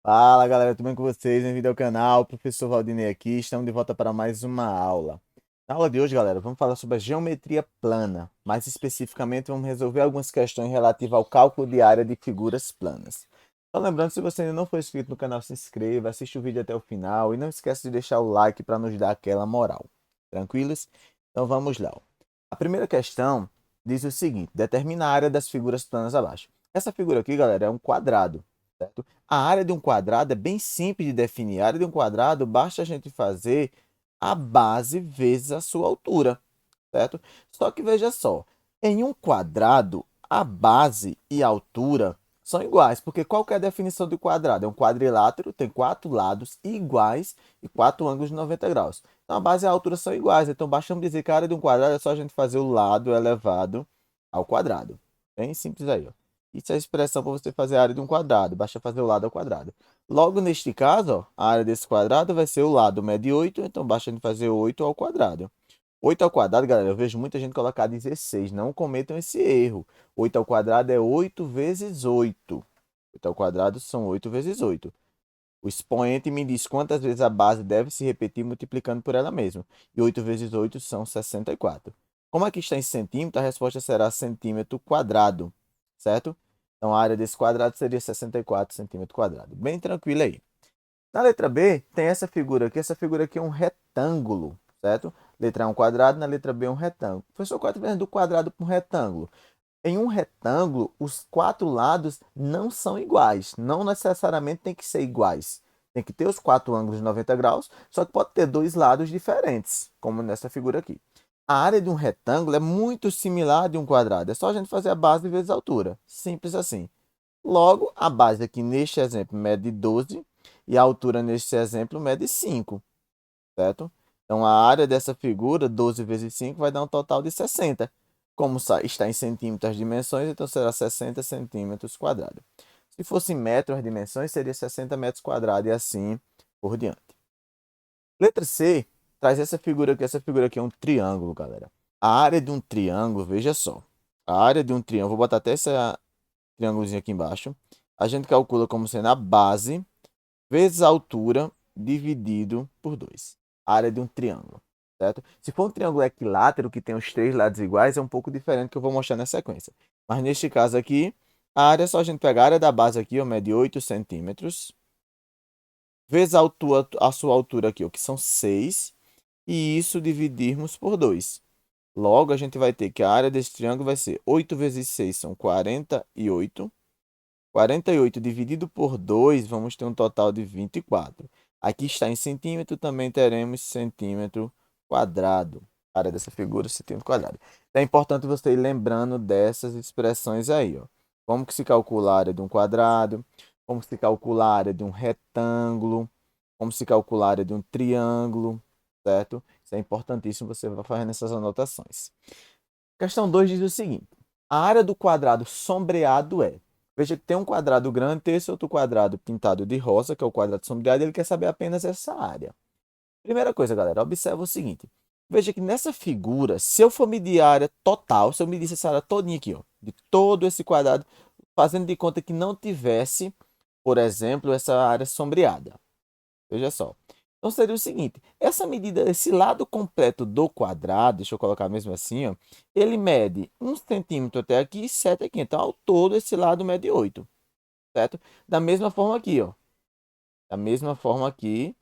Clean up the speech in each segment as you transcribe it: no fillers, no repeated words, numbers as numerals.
Fala galera, tudo bem com vocês? Bem-vindo ao canal, professor Valdinei aqui, estamos de volta para mais uma aula. Na aula de hoje, galera, vamos falar sobre a geometria plana. Mais especificamente, vamos resolver algumas questões relativas ao cálculo de área de figuras planas. Só lembrando, se você ainda não for inscrito no canal, se inscreva, assiste o vídeo até o final e não esqueça de deixar o like para nos dar aquela moral. Tranquilos? Então vamos lá. A primeira questão diz o seguinte: determina a área das figuras planas abaixo. Essa figura aqui, galera, é um quadrado, certo? A área de um quadrado é bem simples de definir. A área de um quadrado basta a gente fazer a base vezes a sua altura, certo? Só que veja só, em um quadrado, a base e a altura são iguais, porque qual que é a definição de quadrado? É um quadrilátero, tem quatro lados iguais e quatro ângulos de 90 graus. Então a base e a altura são iguais, então basta dizer que a área de um quadrado é só a gente fazer o lado elevado ao quadrado. Bem simples aí, ó. Isso é a expressão para você fazer a área de um quadrado. Basta fazer o lado ao quadrado. Logo, neste caso, ó, a área desse quadrado vai ser o lado mede 8, então basta a gente fazer 8 ao quadrado. 8 ao quadrado, galera, eu vejo muita gente colocar 16. Não cometam esse erro. 8 ao quadrado é 8 vezes 8. 8 ao quadrado são 8 vezes 8. O expoente me diz quantas vezes a base deve se repetir multiplicando por ela mesma. E 8 vezes 8 são 64. Como aqui está em centímetro, a resposta será centímetro quadrado, certo? Então, a área desse quadrado seria 64 centímetros quadrados. Bem tranquilo aí. Na letra B, tem essa figura aqui. Essa figura aqui é um retângulo, certo? Letra A é um quadrado, na letra B é um retângulo. Professor, qual é a diferença do quadrado para um retângulo? Em um retângulo, os quatro lados não são iguais. Não necessariamente tem que ser iguais. Tem que ter os quatro ângulos de 90 graus, só que pode ter dois lados diferentes, como nessa figura aqui. A área de um retângulo é muito similar à de um quadrado. É só a gente fazer a base vezes a altura. Simples assim. Logo, a base aqui neste exemplo mede 12 e a altura neste exemplo mede 5, certo? Então, a área dessa figura, 12 vezes 5, vai dar um total de 60. Como está em centímetros as dimensões, então será 60 centímetros quadrados. Se fosse em metros as dimensões, seria 60 metros quadrados e assim por diante. Letra C traz essa figura aqui. Essa figura aqui é um triângulo, galera. A área de um triângulo, veja só. A área de um triângulo, vou botar até esse triângulozinho aqui embaixo. A gente calcula como sendo a base vezes a altura dividido por 2. A área de um triângulo, certo? Se for um triângulo equilátero, que tem os três lados iguais, é um pouco diferente que eu vou mostrar na sequência. Mas neste caso aqui, a área é só a gente pegar a área da base aqui, ó, mede 8 centímetros, vezes a sua altura aqui, ó, que são 6, e isso dividirmos por 2. Logo, a gente vai ter que a área desse triângulo vai ser 8 vezes 6 são 48. 48 dividido por 2, vamos ter um total de 24. Aqui está em centímetro, também teremos centímetro quadrado. A área dessa figura, centímetro quadrado. Então, é importante você ir lembrando dessas expressões aí, ó. Como que se calcula a área de um quadrado, como se calcula a área de um retângulo, como se calcula a área de um triângulo, certo? Isso é importantíssimo, você vai fazendo essas anotações. Questão 2 diz o seguinte: a área do quadrado sombreado é. Veja que tem um quadrado grande, tem esse outro quadrado pintado de rosa, que é o quadrado sombreado, e ele quer saber apenas essa área. Primeira coisa, galera, observa o seguinte. Veja que nessa figura, se eu for medir a área total, se eu medisse essa área todinha aqui, ó, de todo esse quadrado, fazendo de conta que não tivesse, por exemplo, essa área sombreada. Veja só. Então seria o seguinte, essa medida, esse lado completo do quadrado, deixa eu colocar mesmo assim, ó, ele mede 1 centímetro até aqui e 7 aqui. Então, ao todo, esse lado mede 8, certo? Da mesma forma aqui, ó. Da mesma forma aqui,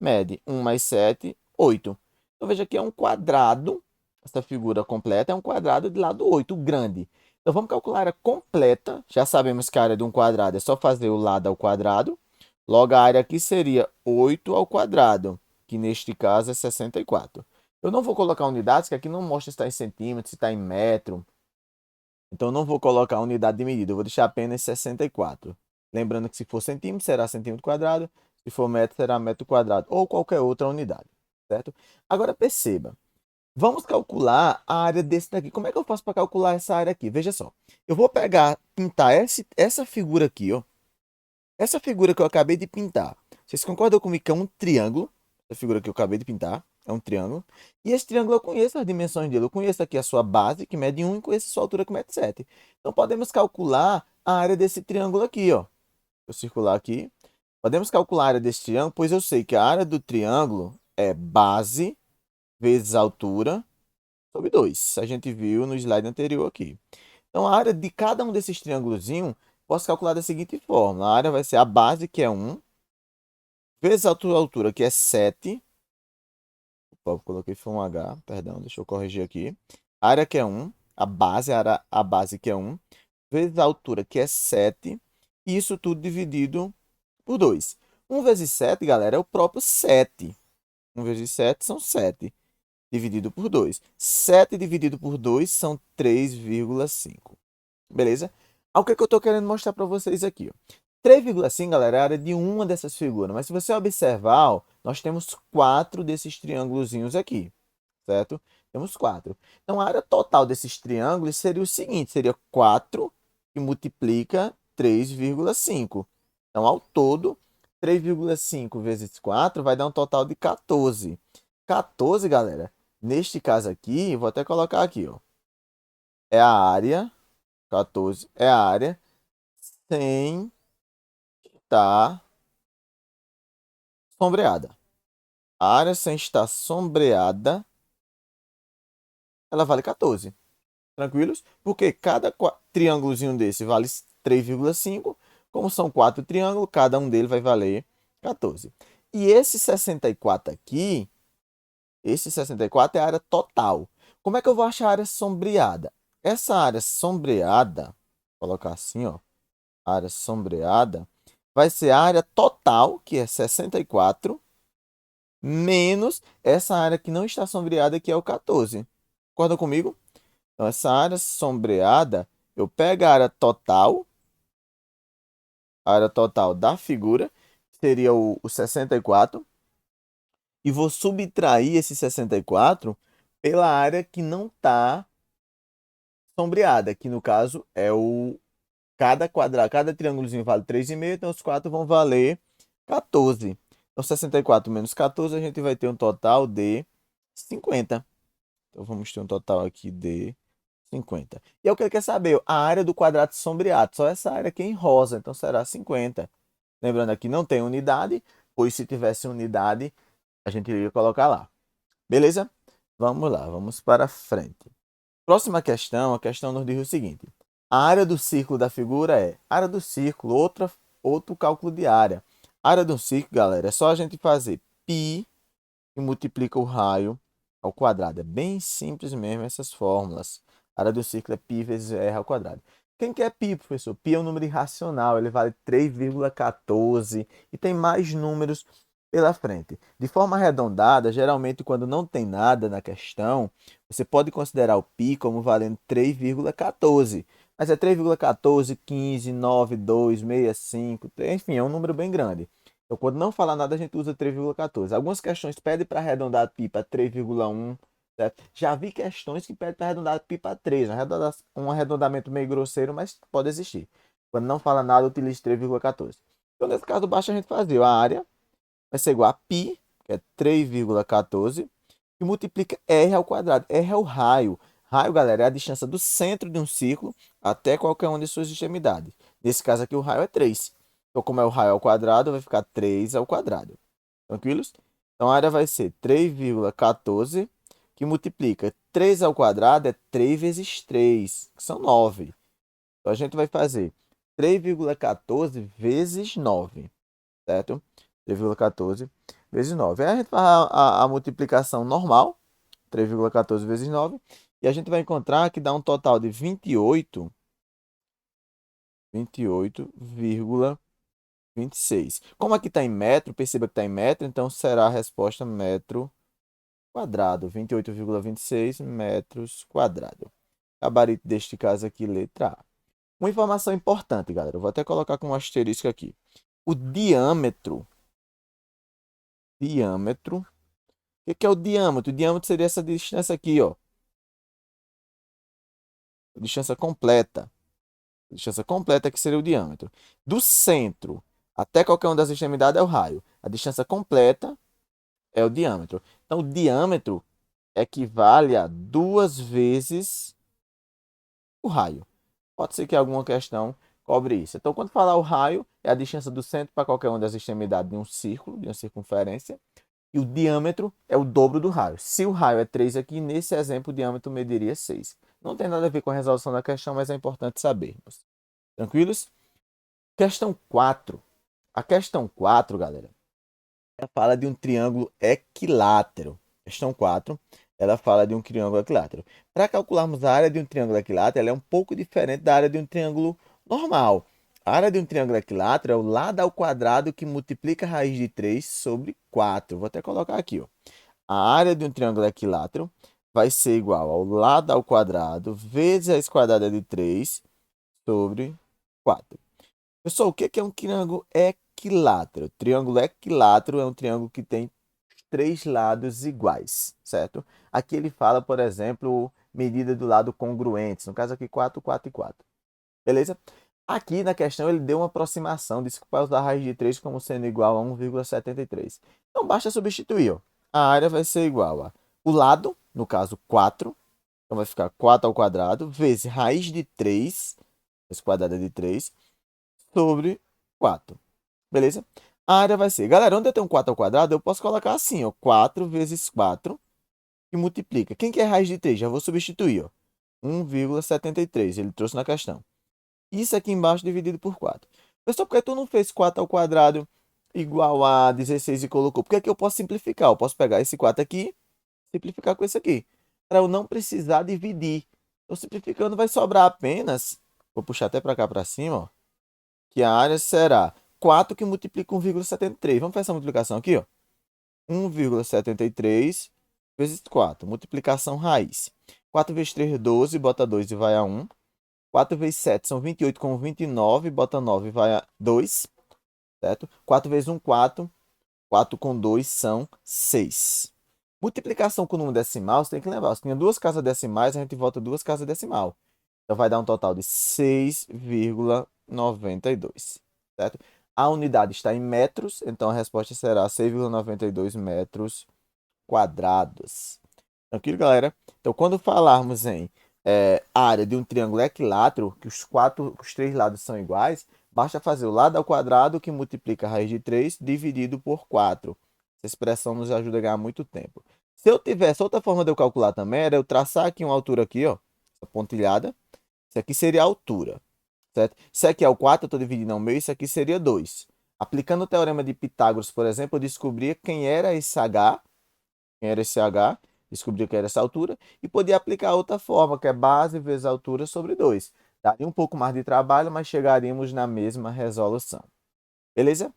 mede 1 mais 7, 8. Então, veja que é um quadrado, essa figura completa é um quadrado de lado 8, grande. Então, vamos calcular a área completa. Já sabemos que a área de um quadrado é só fazer o lado ao quadrado. Logo, a área aqui seria 8 ao quadrado, que neste caso é 64. Eu não vou colocar unidades, que aqui não mostra se está em centímetro, se está em metro. Então, eu não vou colocar a unidade de medida, eu vou deixar apenas 64. Lembrando que se for centímetro, será centímetro quadrado. Se for metro, será metro quadrado. Ou qualquer outra unidade, certo? Agora, perceba. Vamos calcular a área desse daqui. Como é que eu faço para calcular essa área aqui? Veja só. Eu vou pegar, pintar essa figura aqui, ó. Essa figura que eu acabei de pintar. Vocês concordam comigo que é um triângulo? Essa figura que eu acabei de pintar é um triângulo. E esse triângulo eu conheço as dimensões dele. Eu conheço aqui a sua base, que mede 1, e conheço a sua altura, que mede 7. Então, podemos calcular a área desse triângulo aqui, ó. Eu circular aqui. Podemos calcular a área desse triângulo, pois eu sei que a área do triângulo é base vezes altura sobre 2. A gente viu no slide anterior aqui. Então, a área de cada um desses triângulozinhos, posso calcular da seguinte forma. A área vai ser a base, que é 1, vezes a altura, que é 7. Opa, coloquei foi um H, perdão, deixa eu corrigir aqui. A área que é 1, a base que é 1, vezes a altura, que é 7. E isso tudo dividido por 2. 1 vezes 7, galera, é o próprio 7. 1 vezes 7 são 7, dividido por 2. 7 dividido por 2 são 3,5. Beleza? O que é que eu estou querendo mostrar para vocês aqui? Ó. 3,5, galera, é a área de uma dessas figuras. Mas se você observar, ó, nós temos 4 desses triângulozinhos aqui, certo? Temos 4. Então, a área total desses triângulos seria o seguinte, seria 4 que multiplica 3,5. Então, ao todo, 3,5 vezes 4 vai dar um total de 14. 14, galera, neste caso aqui, vou até colocar aqui, ó, é a área, 14 é a área sem estar sombreada. A área sem estar sombreada, ela vale 14. Tranquilos? Porque cada triângulozinho desse vale 3,5. Como são 4 triângulos, cada um deles vai valer 14. E esse 64 aqui, esse 64 é a área total. Como é que eu vou achar a área sombreada? Essa área sombreada, vou colocar assim, ó, área sombreada, vai ser a área total, que é 64, menos essa área que não está sombreada, que é o 14. Concorda comigo? Então, essa área sombreada, eu pego a área total da figura, que seria o 64, e vou subtrair esse 64 pela área que não está sombreada, que no caso é o cada quadrado, cada triângulozinho vale 3,5, então os 4 vão valer 14. Então, 64 menos 14, a gente vai ter um total de 50. Então, vamos ter um total aqui de 50. E é o que ele quer saber, a área do quadrado sombreado, só essa área aqui em rosa, então será 50. Lembrando aqui, não tem unidade, pois se tivesse unidade, a gente iria colocar lá. Beleza? Vamos lá, vamos para frente. Próxima questão, a questão nos diz o seguinte. A área do círculo da figura é área do círculo, outro cálculo de área. A área do círculo, galera, é só a gente fazer π e multiplica o raio ao quadrado. É bem simples mesmo essas fórmulas. A área do círculo é π vezes r ao quadrado. Quem quer π, professor? Π é um número irracional, ele vale 3,14 e tem mais números pela frente. De forma arredondada, geralmente quando não tem nada na questão, você pode considerar o π como valendo 3,14. Mas é 3,14, 15, 9, 2, 65, enfim, é um número bem grande. Então, quando não fala nada, a gente usa 3,14. Algumas questões pedem para arredondar π para 3,1. Certo? Já vi questões que pedem para arredondar π para 3. Um arredondamento meio grosseiro, mas pode existir. Quando não fala nada, utilize 3,14. Então, nesse caso, basta a gente fazer a área vai ser igual a π, que é 3,14, e multiplica r ao quadrado. R é o raio. Raio, galera, é a distância do centro de um círculo até qualquer uma de suas extremidades. Nesse caso aqui, o raio é 3. Então, como é o raio ao quadrado, vai ficar 3 ao quadrado. Tranquilos? Então, a área vai ser 3,14, que multiplica 3 ao quadrado é 3 vezes 3, que são 9. Então, a gente vai fazer 3,14 vezes 9, certo? 3,14 vezes 9. Aí a gente faz a multiplicação normal, 3,14 vezes 9, e a gente vai encontrar que dá um total de 28,26. Como aqui está em metro, perceba que está em metro, então será a resposta metro quadrado. 28,26 metros quadrados. Gabarito deste caso aqui, letra A. Uma informação importante, galera. Eu vou até colocar com um asterisco aqui. O diâmetro. O que é o diâmetro? O diâmetro seria essa distância aqui, ó. Distância completa. Distância completa que seria o diâmetro. Do centro até qualquer uma das extremidades é o raio. A distância completa é o diâmetro. Então, o diâmetro equivale a 2 vezes o raio. Pode ser que alguma questão cobre isso. Então, quando falar o raio, é a distância do centro para qualquer uma das extremidades de um círculo, de uma circunferência. E o diâmetro é o dobro do raio. Se o raio é 3 aqui, nesse exemplo, o diâmetro mediria 6. Não tem nada a ver com a resolução da questão, mas é importante sabermos. Tranquilos? Questão 4. A questão 4, galera, ela fala de um triângulo equilátero. Questão 4, ela fala de um triângulo equilátero. Para calcularmos a área de um triângulo equilátero, ela é um pouco diferente da área de um triângulo normal. A área de um triângulo equilátero é o lado ao quadrado que multiplica a raiz de 3 sobre 4. Vou até colocar aqui, ó. A área de um triângulo equilátero vai ser igual ao lado ao quadrado vezes a raiz quadrada de 3 sobre 4. Pessoal, o que é um triângulo equilátero? Triângulo equilátero é um triângulo que tem 3 lados iguais, certo? Aqui ele fala, por exemplo, medida do lado congruentes. No caso aqui, 4, 4 e 4. Beleza? Aqui na questão ele deu uma aproximação, disse que vai usar a raiz de 3 como sendo igual a 1,73. Então basta substituir, ó. A área vai ser igual a o lado, no caso 4, então vai ficar 4 ao quadrado, vezes raiz de 3, raiz quadrada de 3, sobre 4. Beleza? A área vai ser, galera, onde eu tenho 4 ao quadrado, eu posso colocar assim, ó, 4 vezes 4, que multiplica. Quem que é raiz de 3? Já vou substituir, ó, 1,73, ele trouxe na questão. Isso aqui embaixo dividido por 4. Pessoal, por que tu não fez 4 ao quadrado igual a 16 e colocou? Porque aqui eu posso simplificar. Eu posso pegar esse 4 aqui, simplificar com esse aqui. Para eu não precisar dividir. Então, simplificando, vai sobrar apenas... Vou puxar até para cá para cima, ó. Que a área será 4 que multiplica 1,73. Vamos fazer essa multiplicação aqui, ó. 1,73 vezes 4. Multiplicação raiz. 4 vezes 3, 12. Bota 2 e vai a 1. 4 vezes 7 são 28 com 29, bota 9 vai a 2, certo? 4 vezes 1, 4. 4 com 2 são 6. Multiplicação com número decimal, você tem que lembrar. Se tinha duas casas decimais, a gente volta duas casas decimal. Então, vai dar um total de 6,92, certo? A unidade está em metros, então a resposta será 6,92 metros quadrados. Tranquilo, galera? Então, quando falarmos em área de um triângulo equilátero, que os 3 lados são iguais, basta fazer o lado ao quadrado que multiplica a raiz de 3 dividido por 4. Essa expressão nos ajuda a ganhar muito tempo. Se eu tivesse outra forma de eu calcular também, era eu traçar aqui uma altura aqui, ó, essa pontilhada. Isso aqui seria a altura, certo? Isso aqui é o 4, eu estou dividindo ao meio, isso aqui seria 2. Aplicando o teorema de Pitágoras, por exemplo, eu descobria quem era esse H, descobri que era essa altura, e podia aplicar outra forma, que é base vezes altura sobre 2. Daria um pouco mais de trabalho, mas chegaríamos na mesma resolução. Beleza?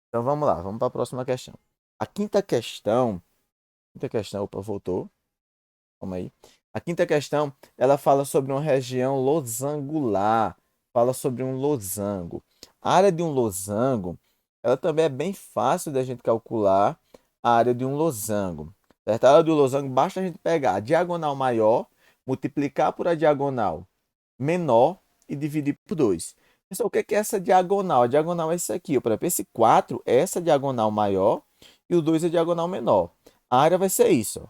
Então vamos lá, vamos para a próxima questão. A quinta questão, opa, voltou. Calma aí. A quinta questão, ela fala sobre uma região losangular, fala sobre um losango. A área de um losango, ela também é bem fácil da gente calcular a área de um losango. Certo? A área do losango, basta a gente pegar a diagonal maior, multiplicar por a diagonal menor e dividir por 2. Pessoal, o que é essa diagonal? A diagonal é isso aqui. Por exemplo, esse 4 é essa diagonal maior e o 2 é a diagonal menor. A área vai ser isso, ó.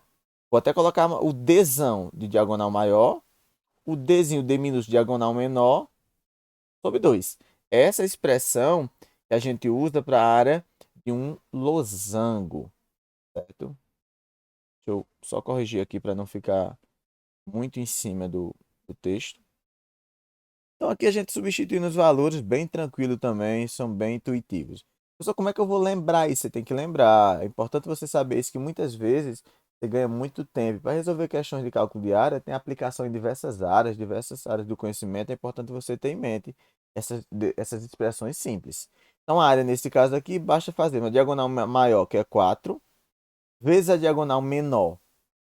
Vou até colocar o Dzão de diagonal maior, o Dzinho D minúsculo de diagonal menor, sobre 2. Essa expressão que a gente usa para a área de um losango, certo? Deixa eu só corrigir aqui para não ficar muito em cima do texto. Então aqui a gente substituindo os valores, bem tranquilo também, são bem intuitivos. Só como é que eu vou lembrar isso? Você tem que lembrar. É importante você saber isso, que muitas vezes você ganha muito tempo. Para resolver questões de cálculo de área, tem aplicação em diversas áreas do conhecimento. É importante você ter em mente essas expressões simples. Então, a área, nesse caso aqui, basta fazer uma diagonal maior, que é 4, vezes a diagonal menor,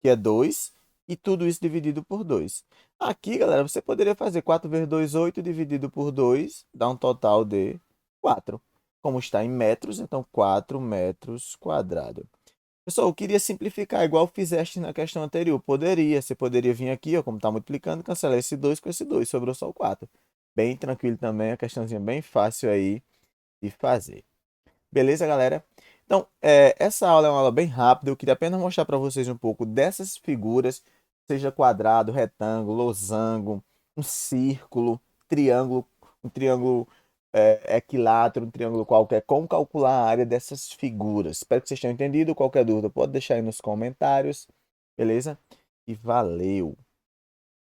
que é 2, e tudo isso dividido por 2. Aqui, galera, você poderia fazer 4 vezes 2, 8, dividido por 2, dá um total de 4. Como está em metros, então 4 metros quadrados. Pessoal, eu queria simplificar, igual fizeste na questão anterior. Você poderia vir aqui, ó, como está multiplicando, cancelar esse 2 com esse 2, sobrou só o 4. Bem tranquilo também, a questãozinha bem fácil aí de fazer. Beleza, galera? Então, essa aula é uma aula bem rápida. Eu queria apenas mostrar para vocês um pouco dessas figuras, seja quadrado, retângulo, losango, um círculo, triângulo, um triângulo equilátero, um triângulo qualquer, como calcular a área dessas figuras. Espero que vocês tenham entendido. Qualquer dúvida pode deixar aí nos comentários, beleza? E valeu!